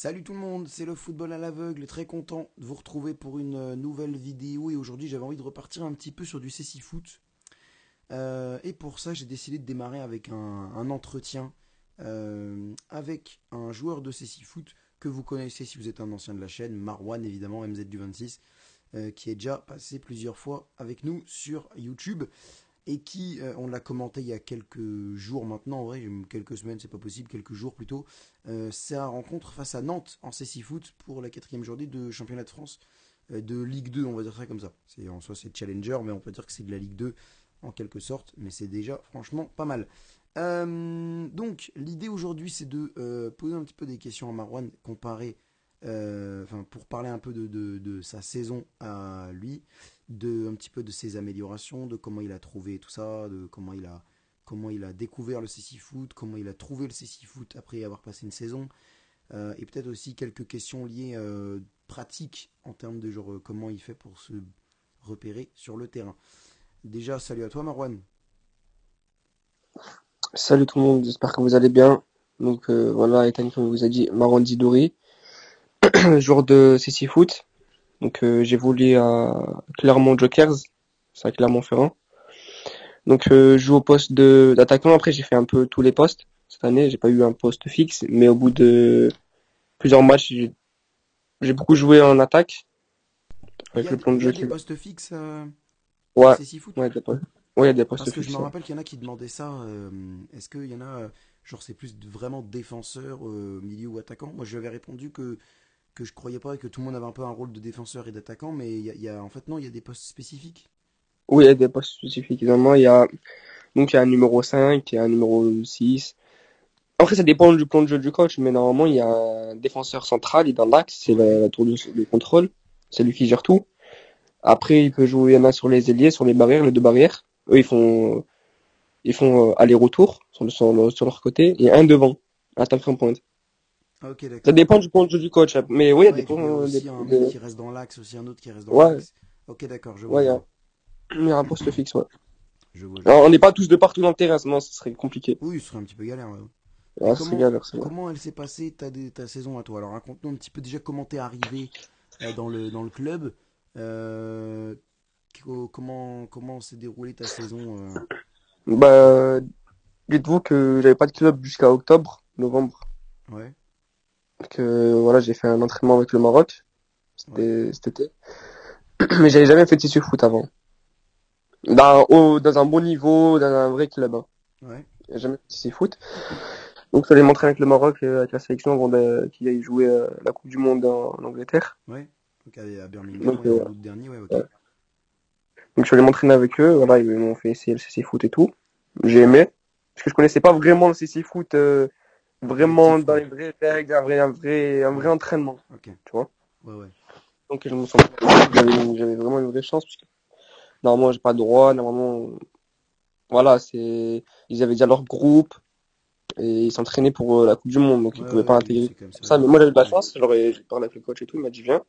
Salut tout le monde, c'est le football à l'aveugle, très content de vous retrouver pour une nouvelle vidéo et aujourd'hui j'avais envie de repartir un petit peu sur du CC Foot. Et pour ça j'ai décidé de démarrer avec un entretien avec un joueur de CC Foot que vous connaissez si vous êtes un ancien de la chaîne, Marwan évidemment, MZ du 26, qui est déjà passé plusieurs fois avec nous sur YouTube et qui, on l'a commenté il y a quelques jours maintenant, en vrai, quelques semaines, c'est pas possible, quelques jours plutôt, sa rencontre face à Nantes en CC Foot pour la quatrième journée de championnat de France de Ligue 2, on va dire ça comme ça. En soi, c'est Challenger, mais on peut dire que c'est de la Ligue 2 en quelque sorte, mais c'est déjà franchement pas mal. Donc, l'idée aujourd'hui, c'est de poser un petit peu des questions à Marwan, comparer, pour parler un peu de sa saison à lui, un petit peu de ses améliorations, de comment il a trouvé tout ça, de comment il a découvert le CC Foot, comment il a trouvé le CC Foot après avoir passé une saison, et peut-être aussi quelques questions liées pratiques en termes de genre comment il fait pour se repérer sur le terrain. Déjà, salut à toi Marwan. Salut tout le monde, j'espère que vous allez bien. Donc voilà, Ethan, comme vous a dit, Marwan Didori, joueur de CC Foot. Donc j'ai évolué à Clermont Jokers, c'est à Clermont-Ferrand. Donc je joue au poste de d'attaquant. Après j'ai fait un peu tous les postes. Cette année, j'ai pas eu un poste fixe, mais au bout de plusieurs matchs, j'ai beaucoup joué en attaque avec le plan de Il y jeu a qui des va. postes fixes en Ouais, CC Foot. ouais, ouais, il y a des Parce postes que je me fixes. Ouais. rappelle qu'il y en a qui demandaient ça. Est-ce qu'il y en a, genre c'est plus vraiment défenseur, milieu ou attaquant. Moi je lui avais répondu que je croyais pas et que tout le monde avait un peu un rôle de défenseur et d'attaquant, mais en fait non, il y a des postes spécifiques. Oui, il y a des postes spécifiques. Évidemment, il y a un numéro 5, il y a un numéro 6. Après, ça dépend du plan de jeu du coach, mais normalement, il y a un défenseur central, il est dans l'axe, c'est Ouais. la tour de contrôle, c'est lui qui gère tout. Après, il peut jouer, il y en a sur les ailiers, sur les barrières, les deux barrières. Eux, ils font aller-retour sur leur côté, et un devant, attaquant en pointe. Ah, ok, Ça d'accord. dépend du plan de jeu du coach, hein. Mais oui, il y a Ouais, des et puis il y a points, aussi un mec qui reste dans l'axe, aussi un autre qui reste dans ouais, l'axe. Ok, d'accord, je vois, ouais, je vois. il y a un poste fixe, ouais. Je vois, je vois. Alors, on n'est pas tous de partout dans le terrain, sinon ce serait compliqué. Oui, ce serait un petit peu galère, ouais. Et Ah, ce serait galère, c'est vrai. comment elle s'est passée ta saison à toi? Alors raconte-nous un petit peu déjà comment t'es arrivé dans le club. Euh, comment s'est déroulée ta saison Bah, dites-vous que j'avais pas de club jusqu'à octobre, novembre. Ouais, Que voilà, j'ai fait un entraînement avec le Maroc, ouais, c'était cet été. Mais j'avais jamais fait de tissu foot avant. Dans un bon niveau, dans un vrai club, hein. ouais, J'ai jamais fait de tissu foot. Donc, j'allais m'entraîner avec le Maroc, avec la sélection avant qu'il aille jouer la Coupe du Monde en Angleterre. ouais. Donc à Birmingham, Donc, ouais, en août dernier, ouais, ok. ouais. Donc, je suis allé m'entraîner avec eux. Voilà, ils m'ont fait essayer le CC foot et tout. J'ai aimé. Parce que je connaissais pas vraiment le CC foot, En vraiment collectif, dans ouais. les vraies règles, un vrai Ouais, entraînement. ok. Tu vois. Ouais, ouais. Donc, je me sens, j'avais vraiment une vraie chance. Parce que normalement, j'ai pas le droit. Normalement, voilà, ils avaient déjà leur groupe et ils s'entraînaient pour la Coupe du Monde, donc Ouais, ils pouvaient pas ouais, oui, intégrer c'est vrai ça. que Mais c'est moi, un j'avais de peu la logique. chance, j'ai parlé avec le coach et tout, il m'a dit viens.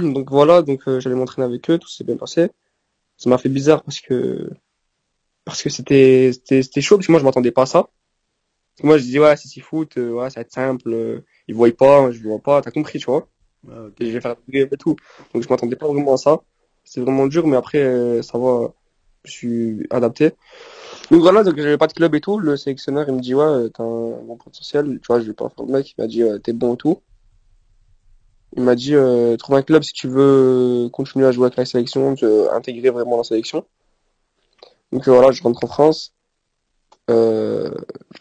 Donc voilà, donc j'allais m'entraîner avec eux, tout s'est bien passé. Ça m'a fait bizarre parce que c'était chaud, parce que moi, je m'attendais pas à ça. Parce que moi, je dis ouais, c'est si foot, ouais, ça va être simple, ils voient pas, je vois pas, t'as compris, tu vois. Ouais, ok. Et je vais faire la et tout. Donc je m'attendais pas vraiment à ça. C'était vraiment dur, mais après, ça va, je suis adapté. Donc voilà, donc j'avais pas de club et tout. Le sélectionneur, il me dit, ouais, t'as un bon potentiel. Tu vois, je vais pas faire le mec. Il m'a dit, t'es bon et tout. Il m'a dit, trouve un club si tu veux continuer à jouer avec la sélection, intégrer vraiment la sélection. Donc voilà, je rentre en France. Euh,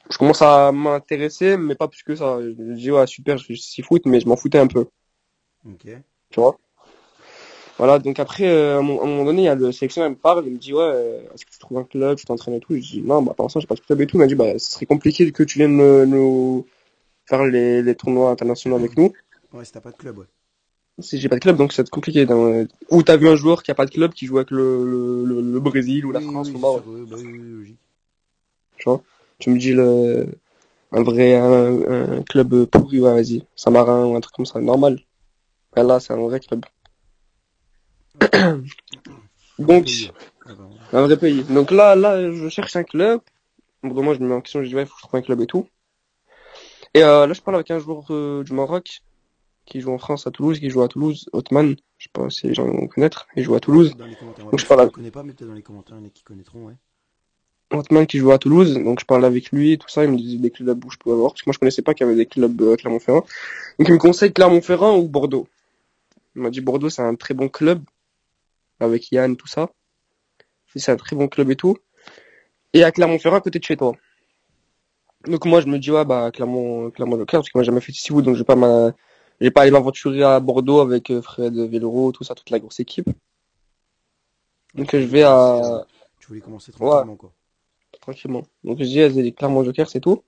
je commence à m'intéresser, mais pas plus que ça. Je me dis, ouais, super, je fais 6 foot, mais je m'en foutais un peu. Ok. Tu vois. Voilà, donc après, à un moment donné, il y a le sélectionneur, il me parle, il me dit, ouais, est-ce que tu trouves un club, tu t'entraînes et tout. Je dis, non, bah, pour l'instant, j'ai pas de club et tout. Il m'a dit, bah, ce serait compliqué que tu viennes nous faire les tournois internationaux avec nous. Ouais, si t'as pas de club, ouais. Si j'ai pas de club, donc c'est compliqué. Ou t'as vu un joueur qui a pas de club qui joue avec le Brésil ou la Oui, France oui, ou le c'est Maroc, sûr, bah oui, oui, logique. tu vois. Tu me dis un club pourri, ouais, vas-y, Samarin ou un truc comme ça, normal. Ben là, c'est un vrai club. Ok. Un vrai pays, Donc, ouais. Ah, pardon. un vrai pays. Donc là, je cherche un club. Donc moi, je me mets en question, je dis, ouais, faut que je trouve un club et tout. Et là, je parle avec un joueur du Maroc qui joue en France à Toulouse, qui joue à Toulouse, Othman. Je sais pas si les gens vont connaître. Il joue à Ouais, Toulouse. peut-être dans les commentaires. Moi Donc je perso, parle je à le connais pas, mais peut-être dans les commentaires, il y en a qui connaîtront, ouais. Othman qui joue à Toulouse. Donc je parle avec lui et tout ça. Il me disait des clubs où je pouvais avoir. Parce que moi, je connaissais pas qu'il y avait des clubs à Clermont-Ferrand. Donc il me conseille Clermont-Ferrand ou Bordeaux. Il m'a dit Bordeaux, c'est un très bon club. Avec Yann, tout ça. C'est un très bon club et tout. Et à Clermont-Ferrand, à côté de chez toi. Donc moi, je me dis, ouais, bah, Clermont Joker, parce que moi, j'ai jamais fait ici, donc j'ai pas aller m'aventurer à Bordeaux avec Fred Vélero, tout ça, toute la grosse équipe. Ouais, Donc tu je voulais vais commencer, à, ouais, tranquillement, quoi. tranquillement. Donc je dis, c'est Clermont Joker, c'est tout.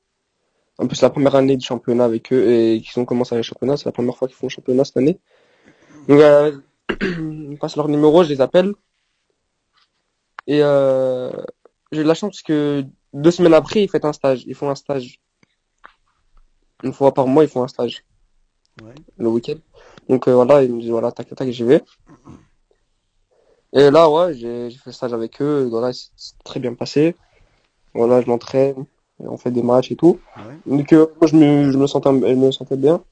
En plus, c'est la première année du championnat avec eux et qu'ils ont commencé le championnat, c'est la première fois qu'ils font le championnat cette année. Donc, ils me passent leur numéro, je les appelle et j'ai eu de la chance parce que 2 semaines après, ils font un stage. Ils font un stage. Une fois par mois, ils font un stage Ouais. le week-end. Donc voilà, ils me disent voilà, tac, tac, j'y vais. Et là, ouais, j'ai fait le stage avec eux. Et voilà, c'est très bien passé. Voilà, je m'entraîne, et on fait des matchs et tout. Ouais. Donc moi, je me sentais bien.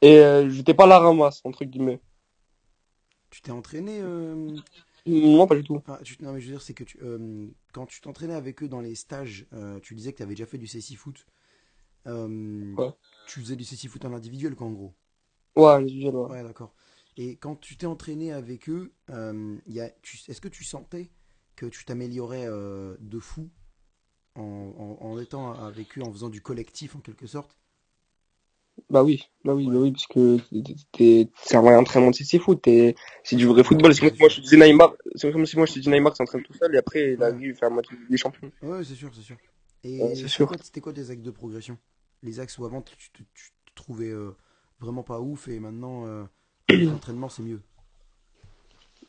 Et j'étais pas la ramasse, entre guillemets. Tu t'es entraîné. Non, pas du tout. Enfin, non, mais je veux dire, c'est que quand tu t'entraînais avec eux dans les stages, tu disais que tu avais déjà fait du CC foot. Euh, Ouais, Tu faisais du CC foot en individuel, quoi, en gros. ouais, individuel, ouais. Ouais, d'accord. Et quand tu t'es entraîné avec eux, est-ce que tu sentais que tu t'améliorais de fou en étant avec eux, en faisant du collectif en quelque sorte? Bah oui, bah oui, bah Ouais, oui, parce que c'est un vrai entraînement de CC foot, c'est ouais, du c'est vrai vrai. football. C'est Ouais, comme c'est si moi sûr. je te disais Neymar, c'est comme si moi je te dis Neymar qui s'entraîne tout seul et après il Ouais, arrive, il fait un match des champions. ouais, c'est sûr, c'est sûr. Ouais, Et c'est sûr. c'était quoi tes axes de progression? Les axes où avant tu te trouvais vraiment pas ouf et maintenant, avec l'entraînement, c'est mieux.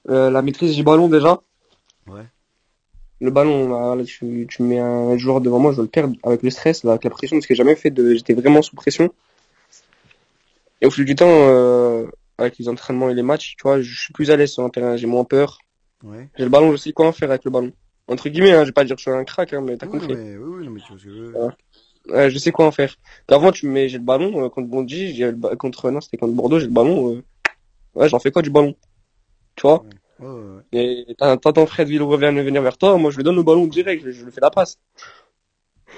La maîtrise du ballon déjà. Ouais, Le ballon, là, tu mets un joueur devant moi, je dois le perdre avec le stress, là, avec la pression, parce que j'ai jamais fait j'étais vraiment sous pression. Et au fil du temps, avec les entraînements et les matchs, tu vois, je suis plus à l'aise sur un terrain, j'ai moins peur. ouais. J'ai le ballon, je sais quoi en faire avec le ballon. Entre guillemets, hein, je vais pas dire que je suis un crack, hein, mais t'as Oui, non, compris. mais, oui, oui, non, mais tu vois ce que je veux. Voilà. Ouais, je sais quoi en faire. Qu'avant, j'ai le ballon, contre Bondy, contre, non, c'était contre Bordeaux, j'ai le ballon, ouais, j'en fais quoi du ballon, tu vois? Ouais, ouais, ouais, ouais. Et t'entends Fred Villot venir vers toi, moi je lui donne le ballon direct, je lui fais la passe.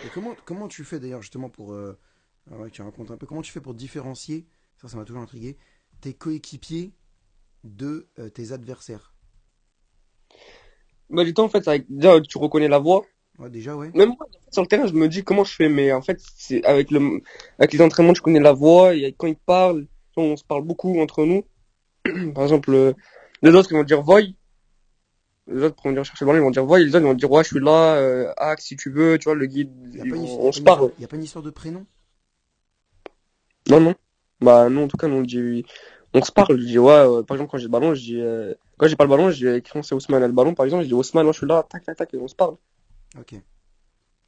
Et comment tu fais d'ailleurs justement pour. Ouais, tu racontes un peu. Comment tu fais pour différencier, ça m'a toujours intrigué, tes coéquipiers de tes adversaires? Bah, du temps, en fait, déjà, tu reconnais la voix. Ouais, déjà, ouais. Même moi, sur le terrain, je me dis comment je fais, mais en fait, c'est avec les entraînements, je connais la voix, et quand ils parlent, on se parle beaucoup entre nous. Par exemple, les autres, ils vont dire voy, les autres, pour venir chercher le ballon, ils vont dire voy, et les autres, ils vont dire ouais, je suis là, axe, si tu veux, tu vois, le guide, Y a on pas se une histoire, parle. y a pas une histoire de prénom? Non, non. Bah, non, en tout cas, nous, on se parle. Je dis ouais, par exemple, quand j'ai le ballon, quand j'ai pas le ballon, je dis, quand c'est Ousmane a le ballon, par exemple, je dis Ousmane, moi, je suis là, tac, tac, tac, et on se parle. Ok.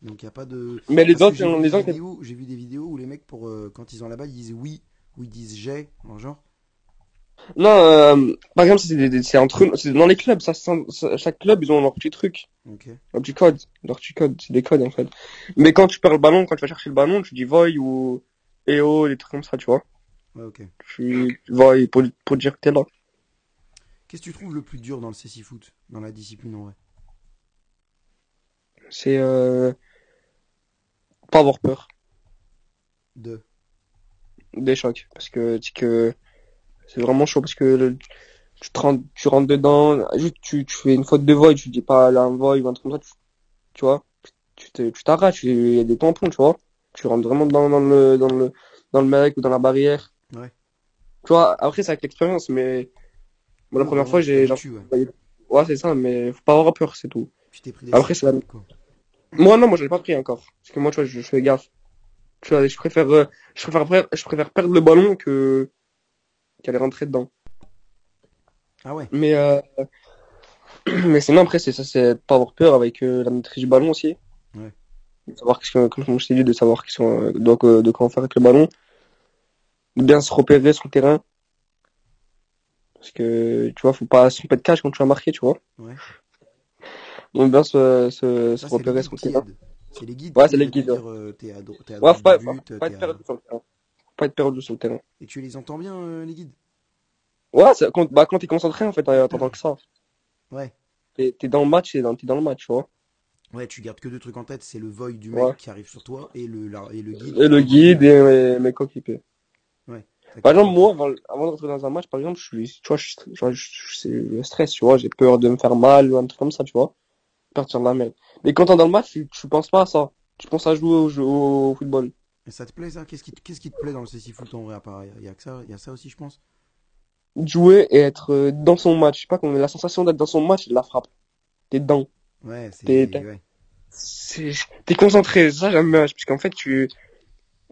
Donc y a pas de. Mais Parce que les autres, j'ai vu des vidéos où les mecs, quand ils ont la balle, ils disent oui, ou ils disent j'ai, en genre. non, par exemple, c'est entre eux, c'est dans les clubs, chaque club, ils ont leur petit truc, Ok. leur petit code, c'est des codes en fait. Mais quand tu perds le ballon, quand tu vas chercher le ballon, tu dis voy ou EO, des trucs comme ça, tu vois. Ouais, ok. Tu voy pour dire que t'es là. Qu'est-ce que tu trouves le plus dur dans le CC foot, dans la discipline en vrai? C'est pas avoir peur De. des chocs, parce que tu sais que c'est vraiment chaud, parce que tu rentres dedans, juste tu fais une faute de voy, tu dis pas là un voy ou un truc comme ça, tu vois, tu t'arraches, il y a des tampons, tu vois. Tu rentres vraiment dans le mec ou dans la barrière. Ouais. Tu vois, après, c'est avec l'expérience, mais moi, la Oui, au bout d'un première moment, fois, tu t'habitues, ouais. ouais, c'est ça, mais faut pas avoir peur, c'est tout. Tu t'es pris des Après, sacs, quoi. moi, non, moi, je l'ai pas pris encore. Parce que moi, tu vois, je fais gaffe. Tu vois, je préfère perdre le ballon qu'aller rentrer dedans. Ah ouais. Mais, mais sinon, après, c'est ça, c'est pas avoir peur avec la maîtrise du ballon aussi. Ouais. De savoir comme je t'ai dit, de savoir de quoi faire avec le ballon. De bien se repérer sur le terrain. Parce que, tu vois, faut pas se tromper de cache quand tu vas marquer, tu vois. Ouais. Donc bien Ça, se c'est repérer l'équipe sur le qui terrain. aide. C'est les guides Ouais, qui c'est les viennent te guides. Ouais, dire t'es à ouais, droite du but, faut pas être perdu sur le terrain. Faut pas être perdu sur le terrain. et tu les entends bien, les guides? Ouais, quand t'es concentré, en fait, t'entends que ça. Ouais. T'es dans le match, t'es dans le match, tu vois. Ouais, tu gardes que deux trucs en tête, c'est le voy du Ouais. mec qui arrive sur toi et et le guide Et qui le te dit guide et mes coéquipiers. ouais, Par d'accord, exemple, ok. moi, avant de rentrer dans un match, par exemple, tu vois, c'est le stress, tu vois, j'ai peur de me faire mal ou un truc comme ça, tu vois. Partir de la merde. Mais quand t'es dans le match, tu penses pas à ça. Tu penses à jouer au football. Et ça te plaît ça? Qu'est-ce qui te plaît dans le CC foot en vrai à part il y a que ça, il y a ça aussi je pense. Jouer et être dans son match. Je sais pas, qu'on a la sensation d'être dans son match, la frappe. T'es dedans. Ouais, T'es, c'est t'es, ouais. c'est- t'es concentré. Ça, j'aime bien. Parce qu'en fait,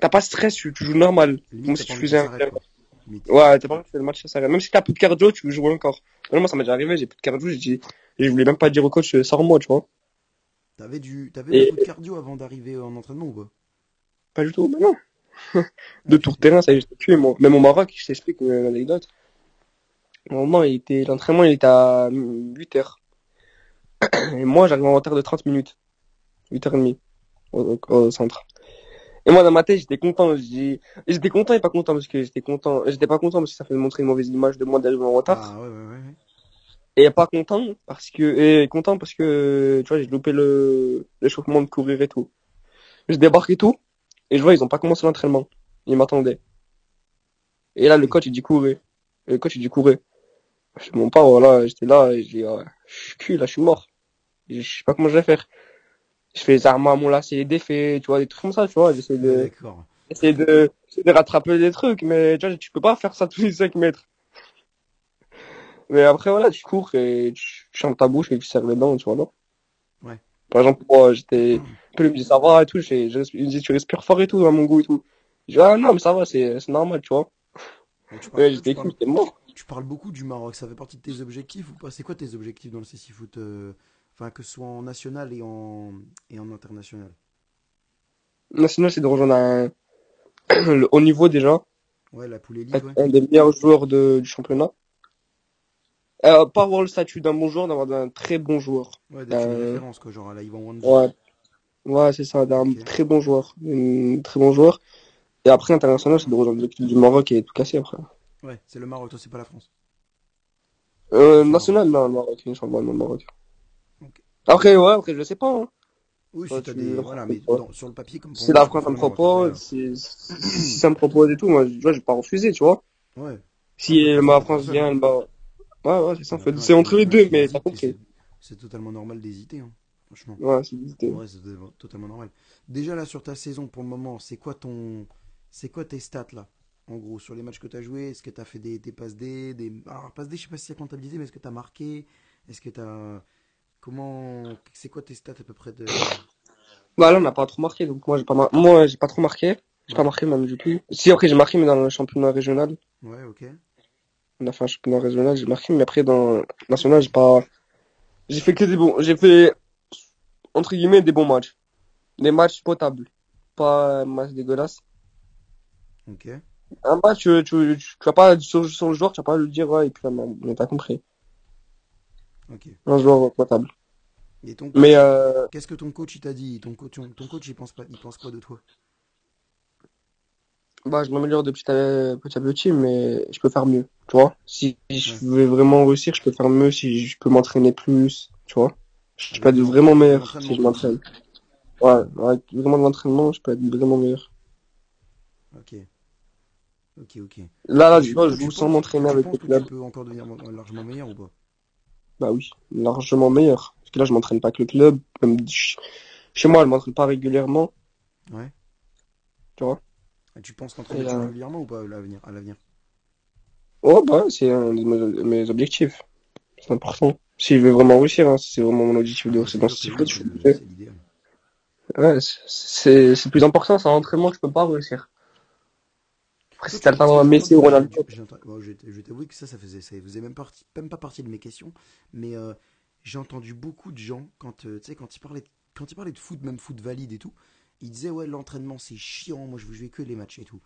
t'as pas de stress, tu joues normal. Limite Comme t'as si pas tu envie que ça faisais s'arrête quoi. Limite. ouais, t'as pas envie que le match, ça s'arrête. Même si t'as plus de cardio, tu veux jouer encore. Mais moi, ça m'est déjà arrivé, j'ai plus de cardio, je voulais même pas dire au coach, sors-moi, tu vois. T'avais beaucoup de Et cardio avant d'arriver en entraînement ou pas? pas du tout, mais non. De Ok. tour de terrain, ça y est, j'étais tué, moi. Même au Maroc, je t'explique une anecdote. Au moment, l'entraînement, il était à 8h. Et moi, j'arrive en retard de 30 minutes. 8h30 au centre. Et moi, dans ma tête, j'étais content. J'étais content et pas content parce que j'étais content. J'étais pas content parce que ça fait montrer une mauvaise image de moi d'arriver en retard. Ah ouais. Et pas content et content parce que, tu vois, j'ai loupé l'échauffement de courir et tout. Je débarque et tout. Et je vois, ils ont pas commencé l'entraînement. Ils m'attendaient. Et là, le Ok. coach, il dit courir. Et le coach, il dit courir. Je mon pas, voilà, j'étais là, et je dis, ouais, je suis cuit, là, je suis mort. Je sais pas comment je vais faire. Je fais les armes à mon lacet défait, tu vois, des trucs comme ça, tu vois. Ouais, d'accord. J'essaie de rattraper des trucs, mais tu vois, tu peux pas faire ça tous les 5 mètres. Mais après, voilà, tu cours et tu chantes ta bouche et tu serres les dents, tu vois, non? Ouais. Par exemple, moi, j'étais, un peu, il me dit, ça va et tout, il me dit, tu respires fort et tout, à mon goût et tout. Je dis, ah non, mais ça va, c'est normal, tu vois. Et tu parles Ouais, toi j'étais cool, j'étais mort. tu parles beaucoup du Maroc, ça fait partie de tes objectifs ou pas? C'est quoi tes objectifs dans le CC foot enfin que ce soit en national et en international? National, c'est de rejoindre le haut niveau déjà, Ouais, la poule élite, être ouais. un des meilleurs joueurs du championnat. Pas avoir le statut d'un bon joueur, d'avoir d'un très bon joueur. Ouais, d'être une D'un, référence quoi, genre à la Ivan Wanji. ouais, ouais, c'est ça, d'un OK. très bon joueur. Un très bon joueur. Et après, international, c'est de rejoindre l'équipe du Maroc et tout casser après. Ouais, c'est le Maroc, toi c'est pas la France. Ou c'est le Maroc. National, non, le Maroc, Inch'Allah, non, le Maroc. OK. Après, ouais, après, je sais pas, hein. Oui, Toi, si t'as des après, voilà, c'est mais quoi. sur le papier comme pour Si moi, la je France, ça préfère me le Maroc après propose, si ça me propose et tout, moi, tu vois, je vais pas refuser, tu vois. ouais. Si Après ma personne France personne hein. vient, bah, ouais, ouais, c'est ça, en fait. Ouais, C'est entre les il y en a deux, qui mais t'as hésitent et compris. c'est totalement normal d'hésiter hein. Franchement. Ouais, c'est En visité. vrai, c'est totalement normal. Déjà là sur ta saison pour le moment, c'est quoi tes stats là? En gros, sur les matchs que tu as joués, est-ce que tu as fait des passes D, des alors passes D, je sais pas si c'est comptabilisé, mais est-ce que tu as marqué? Est-ce que tu as comment c'est quoi tes stats à peu près de Bah là, on n'a pas trop marqué, donc moi, j'ai pas trop marqué. J'ai pas ouais. marqué même du tout. Si, après, j'ai marqué, mais dans le championnat régional. Ouais, OK. On a fait un championnat régional, j'ai marqué, mais après, dans le national, j'ai fait que des bons, j'ai fait, entre guillemets, des bons matchs. Des matchs potables. Pas un match dégueulasse. OK. Un match, tu vas pas, sur le joueur, tu vas pas lui dire, ouais, et puis, non, mais t'as compris. OK. Un joueur potable. Et ton Mais, coach, qu'est-ce que ton coach il t'a dit? Ton coach il pense pas il pense quoi de toi? bah, je m'améliore de petit à petit, mais je peux faire mieux, tu vois. Si Ouais. je veux vraiment réussir, je peux faire mieux si je peux m'entraîner plus, tu vois. Je peux Avec être vraiment de meilleur si l'entraînement je quoi aussi. m'entraîne. Ouais, avec vraiment de l'entraînement, je peux être vraiment meilleur. OK. OK. Là, Et tu vois, je toi joue sans m'entraîner tu avec le penses que tu club. peux encore devenir largement meilleur ou pas? Bah oui, largement meilleur. Parce que là, je m'entraîne pas avec le club. Même chez moi, je m'entraîne pas régulièrement, Ouais. tu vois. Et tu penses t'entraîner Et, plus régulièrement ou pas à l'avenir? ouais, bah, c'est un mes objectifs. C'est important. Si je veux vraiment réussir, hein, si c'est vraiment mon objectif de Ah bah réussir c'est dans sûr ce que cycle, oui, je fais. c'est l'idéal. Ouais, c'est le plus important, c'est un entraînement que je peux pas réussir. Après, Toi si t'as le parce que talent à Messi ou Ronaldo, bon, je vais t'avouer que ça faisait même pas partie de mes questions, mais j'ai entendu beaucoup de gens tu sais quand ils parlaient de foot, même foot valide et tout, ils disaient ouais l'entraînement c'est chiant, moi je veux jouer que les matchs et tout.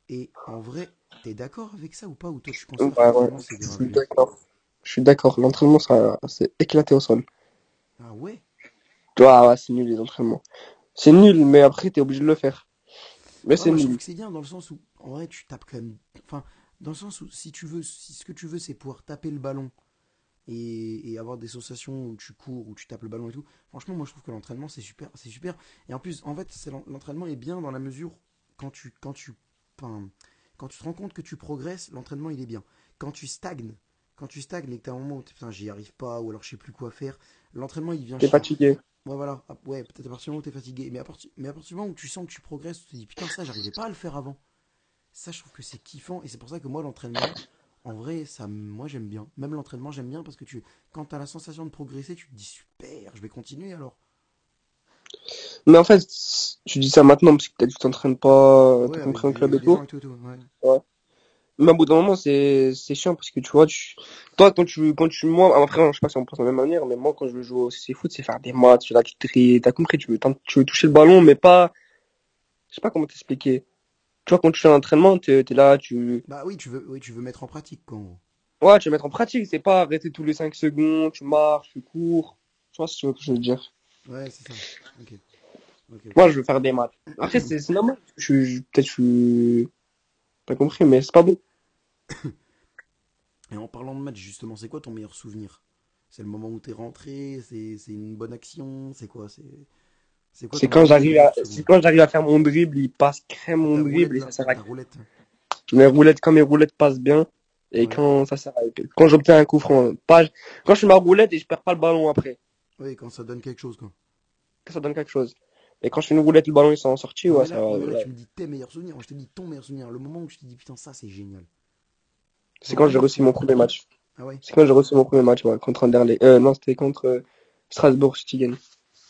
Et en vrai, t'es d'accord avec ça ou pas ou toi tu considères que ouais, ouais, l'entraînement c'est je grave suis dur? d'accord. Je suis d'accord. L'entraînement, ça, c'est éclaté au sol. Ah ouais? Ouais, ouais, c'est nul les entraînements. C'est nul, mais après, t'es obligé de le faire. Mais Ouais, c'est moi je trouve nul. que c'est bien dans le sens où, en vrai, tu tapes quand même. Enfin, dans le sens où, si tu veux, si ce que tu veux, c'est pouvoir taper le ballon et avoir des sensations où tu cours, où tu tapes le ballon et tout, franchement, moi je trouve que l'entraînement c'est super, c'est super. Et en plus, en fait, l'entraînement est bien dans la mesure enfin, quand tu te rends compte que tu progresses, l'entraînement il est bien. Quand tu stagnes, quand tu stagnes et que tu as un moment où putain, j'y arrive pas, ou alors je sais plus quoi faire, l'entraînement il devient T'es chiant. fatigué. Ouais, voilà. Ouais, peut-être à partir du moment où t'es fatigué. Mais à partir du moment où tu sens que tu progresses, tu te dis putain, ça, j'arrivais pas à le faire avant. Ça, je trouve que c'est kiffant. Et c'est pour ça que moi, l'entraînement, en vrai, moi, j'aime bien. Même l'entraînement, j'aime bien parce que quand t'as la sensation de progresser, tu te dis super, je vais continuer alors. Mais en fait, tu dis ça maintenant parce que peut-être tu t'entraînes pas, Ouais, t'as compris en club et avec des gens tout. et tout, et tout. Ouais. Ouais. Mais au bout d'un moment, c'est chiant parce que tu vois, toi, moi, après, je sais pas si on pense de la même manière, mais moi, quand je veux jouer au CC foot, c'est faire des matchs, la titrer, t'as compris, tu veux toucher le ballon, mais pas, je sais pas comment t'expliquer. Tu vois, quand tu fais un entraînement, t'es là, Bah oui, tu veux mettre en pratique quoi, en gros. ouais, tu veux mettre en pratique, c'est pas arrêter tous les 5 secondes, tu marches, tu cours. Tu vois ce que je veux dire. Ouais, c'est ça. Ok, ok, ok. Moi, je veux faire des matchs. Après, c'est normal. Peut-être, t'as compris, mais c'est pas bon. Et en parlant de match, justement, c'est quoi ton meilleur souvenir? C'est le moment où t'es rentré, c'est une bonne action, c'est quoi ton meilleur C'est souvenir? quand j'arrive à faire mon dribble, il passe crème mon Ta dribble roulette et ça là, sert à ta roulette. mes roulettes, quand mes roulettes passent bien, et Ouais. quand ça sert à, quand j'obtiens un coup franc, pas, quand je fais ma roulette et je perds pas le ballon après, Oui, quand ça donne quelque chose quoi. que ça donne quelque chose. Et quand je fais une roulette, le ballon il s'en sorti, ouais, ça va, Ouais, mais là, ouais. tu me dis tes meilleurs souvenirs. Moi, je te dis ton meilleur souvenir. Le moment où tu te dis, putain, ça, c'est génial. C'est Genre quand j'ai vraiment, reçu mon c'est. premier match. Ah ouais. C'est quand j'ai reçu mon premier match, ouais, contre Anderlecht. Non, c'était contre Strasbourg, Stigen.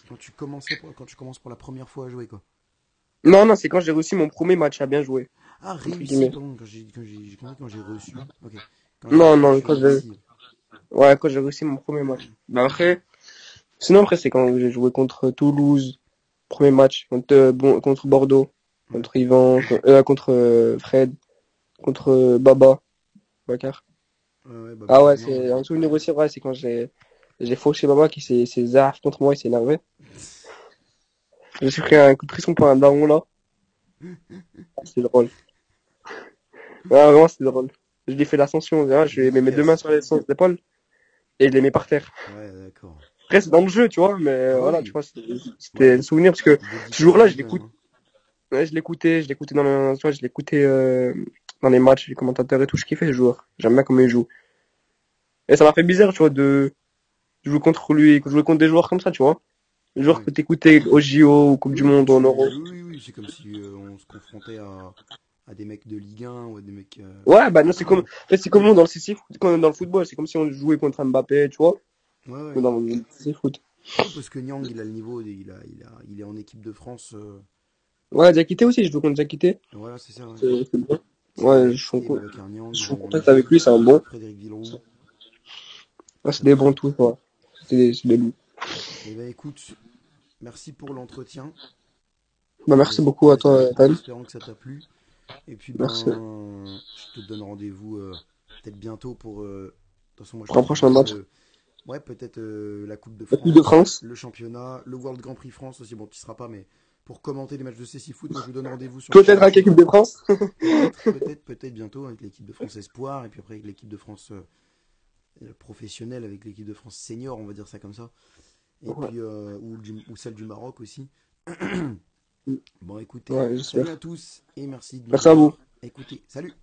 Quand tu commences pour la première fois à jouer, quoi. Non, non, c'est quand j'ai reçu mon premier match à bien jouer, Ah, entre réussi, guillemets. pardon. J'ai compris quand j'ai reçu. Ok. Non, Quand non, tu réussis. quand j'ai réussi mon premier match. Ben après, sinon après, c'est quand j'ai joué contre Toulouse, premier match, contre Bordeaux, Ouais. contre Yvan, contre Fred, contre Baba, Bakar. Ouais, ouais, Ah Babacar ouais, Niang, c'est ouais. un souvenir aussi, ouais, c'est quand j'ai fauché Baba qui s'est zarf contre moi, il s'est énervé. J'ai pris un coup de pression pour un daron là. C'est drôle. Ah, vraiment, c'est drôle. Je lui ai fait l'ascension, hein, je lui ai mis mes deux mains Dédicace. sur les épaules et je l'ai mis par terre. Ouais, d'accord. Après, c'est dans le jeu, tu vois, mais Ah bah voilà, tu oui. vois, Ouais, c'était un souvenir parce que ce dédicace jour-là, big man, hein. je l'écoutais tu vois, je l'écoutais dans les matchs, les commentateurs et tout, je kiffais ce joueur. J'aime bien comment il joue. Et ça m'a fait bizarre, tu vois, de jouer contre lui, de jouer contre des joueurs comme ça, tu vois. Des joueurs Ouais. que t'écoutais au JO, ou Coupe du Oui, que Monde, ou en Euro. oui, c'est comme si on se confrontait à des mecs de Ligue 1 ou à des mecs. Ouais, bah non, en fait, c'est comme nous dans le CC, dans le football, c'est comme si on jouait contre Mbappé, tu vois, Ouais, mais ouais. dans le CC foot. Ouais, parce que Nyang, il a le niveau, il est en équipe de France. Ouais, Diakité aussi, je joue contre Diakité. Voilà, c'est ça, ouais. C'est bon. Thierry Ouais, Diakité, Babacar Niang, je suis en Jean contact avec Louis, lui, c'est un bon. Frédéric Villeroux. Ouais, c'est des bons tous, ouais. C'est des loups. Eh ben écoute, merci pour l'entretien. Bah, merci beaucoup à toi, En Dan. espérant que ça t'a plu. Et puis Merci. je te donne rendez-vous peut-être bientôt pour. De toute façon, moi je Pour te un suis prochain beaucoup match. le. Ouais, peut-être la Coupe de La Coupe de France, France. le championnat, le World Grand Prix France aussi. Bon, tu seras pas, mais pour commenter les matchs de CC Foot, moi je vous donne rendez-vous sur Peut-être avec Twitch. l'équipe de France. Peut-être bientôt avec l'équipe de France Espoir et puis après avec l'équipe de France professionnelle, avec l'équipe de France senior, on va dire ça comme ça. Et Ouais, puis, ou celle du Maroc aussi. Bon, écoutez, ouais, salut à j'espère. tous et merci de Merci à vous. m'avoir écouté. Salut!